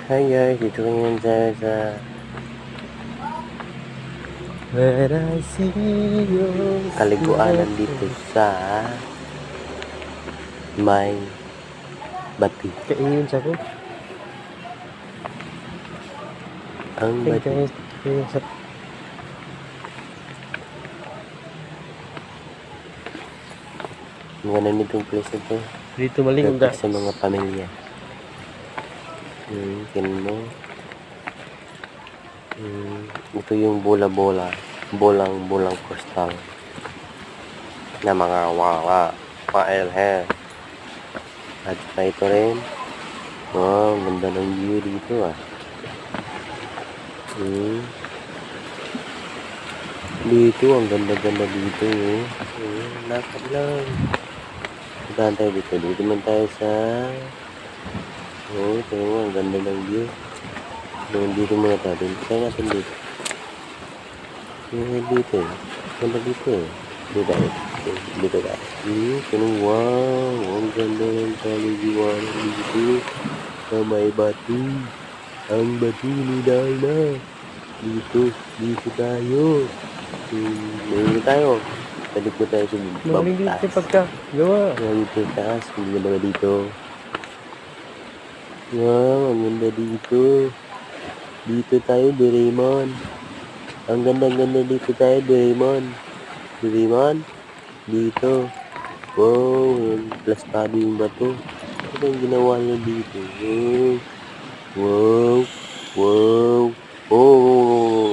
Hi guys, dito ngayon tayo sa When I see you kaliguanan dito sa may bati. Kaingin sa ko. Ang Hey bati. guys, Mga nitong place na to. dito maling da. Perfect sa mga pamilya. Tingnan mo. Ito yung bola-bola. Bolang-bolang kristal. Na mga paelhe. At saka ito rin. Wow, ganda ng view dito ah. Dito, ang ganda-ganda dito oh. Lakad lang. Puntahan tayo dito. Dito man tayo sa ito mo, ang ganda ng view. Dito muna tayo. Dito tayo natin dito. Dito eh. Ganda dito eh. Dito tayo. Dito tayo. Wow, ang ganda ng kaliguanan dito. Sa may bati. Ang bati ni Darna. Dito tayo. Dito tayo. Balik mo tayo sa Maling dito taas. pagka gawa. Dito taas. Hindi na ba dito? Wow, ang ganda dito. Dito tayo, Doraemon. Ang ganda-ganda dito tayo, Doraemon. Doraemon, dito. Wow, yung plastado yung bato. Ano yung ginawa niya dito? Wow. Oh.